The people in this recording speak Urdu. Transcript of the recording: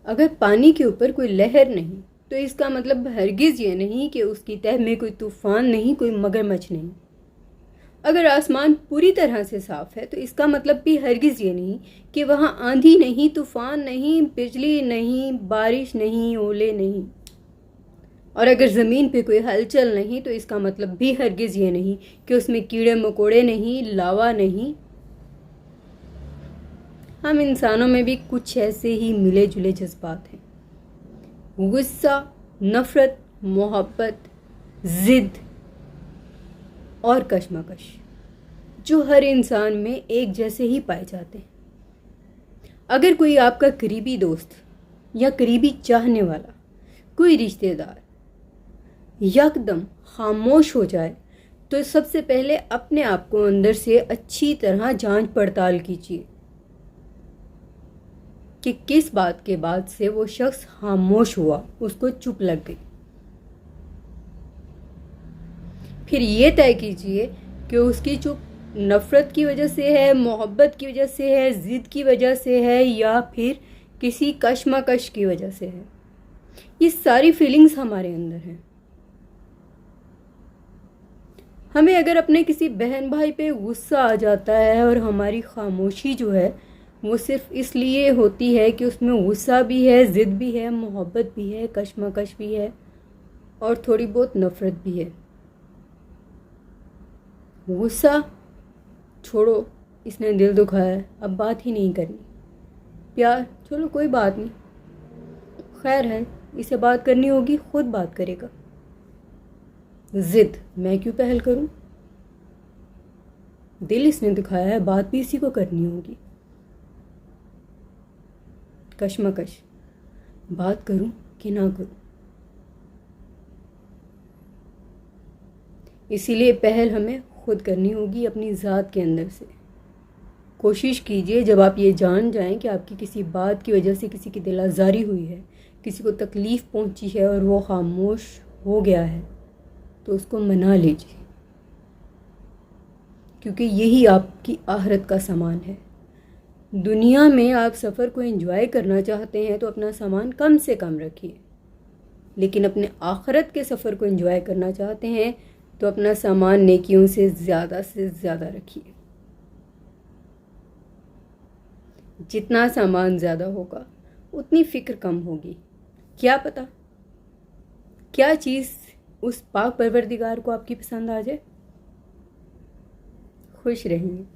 اگر پانی کے اوپر کوئی لہر نہیں تو اس کا مطلب ہرگز یہ نہیں کہ اس کی تہہ میں کوئی طوفان نہیں، کوئی مگرمچھ نہیں۔ اگر آسمان پوری طرح سے صاف ہے تو اس کا مطلب بھی ہرگز یہ نہیں کہ وہاں آندھی نہیں، طوفان نہیں، بجلی نہیں، بارش نہیں، اولے نہیں۔ اور اگر زمین پہ کوئی ہلچل نہیں تو اس کا مطلب بھی ہرگز یہ نہیں کہ اس میں کیڑے مکوڑے نہیں، لاوا نہیں۔ ہم انسانوں میں بھی کچھ ایسے ہی ملے جلے جذبات ہیں، غصہ، نفرت، محبت، ضد اور کشمکش، جو ہر انسان میں ایک جیسے ہی پائے جاتے ہیں۔ اگر کوئی آپ کا قریبی دوست یا قریبی چاہنے والا، کوئی رشتہ دار یکدم خاموش ہو جائے تو سب سے پہلے اپنے آپ کو اندر سے اچھی طرح جانچ پڑتال کیجیے کہ کس بات کے بعد سے وہ شخص خاموش ہوا، اس کو چپ لگ گئی۔ پھر یہ طے کیجیے کہ اس کی چپ نفرت کی وجہ سے ہے، محبت کی وجہ سے ہے، ضد کی وجہ سے ہے، یا پھر کسی کشمکش کی وجہ سے ہے۔ یہ ساری فیلنگز ہمارے اندر ہیں۔ ہمیں اگر اپنے کسی بہن بھائی پہ غصہ آ جاتا ہے اور ہماری خاموشی جو ہے وہ صرف اس لیے ہوتی ہے کہ اس میں غصہ بھی ہے، ضد بھی ہے، محبت بھی ہے، کشمکش بھی ہے اور تھوڑی بہت نفرت بھی ہے۔ غصہ چھوڑو، اس نے دل دکھایا ہے، اب بات ہی نہیں کرنی۔ پیار، چلو کوئی بات نہیں، خیر ہے، اسے بات کرنی ہوگی، خود بات کرے گا۔ ضد، میں کیوں پہل کروں؟ دل اس نے دکھایا ہے، بات بھی اسی کو کرنی ہوگی۔ کشمکش، بات کروں کہ نہ کروں؟ اسی لیے پہل ہمیں خود کرنی ہوگی اپنی ذات کے اندر سے۔ کوشش کیجئے جب آپ یہ جان جائیں کہ آپ کی کسی بات کی وجہ سے کسی کی دل آزاری ہوئی ہے، کسی کو تکلیف پہنچی ہے اور وہ خاموش ہو گیا ہے، تو اس کو منا لیجئے، کیونکہ یہی آپ کی آخرت کا سامان ہے۔ دنیا میں آپ سفر کو انجوائے کرنا چاہتے ہیں تو اپنا سامان کم سے کم رکھیے، لیکن اپنے آخرت کے سفر کو انجوائے کرنا چاہتے ہیں تو اپنا سامان نیکیوں سے زیادہ رکھیے۔ جتنا سامان زیادہ ہوگا اتنی فکر کم ہوگی۔ کیا پتہ کیا چیز اس پاک پروردگار کو آپ کی پسند آ جائے۔ خوش رہیں۔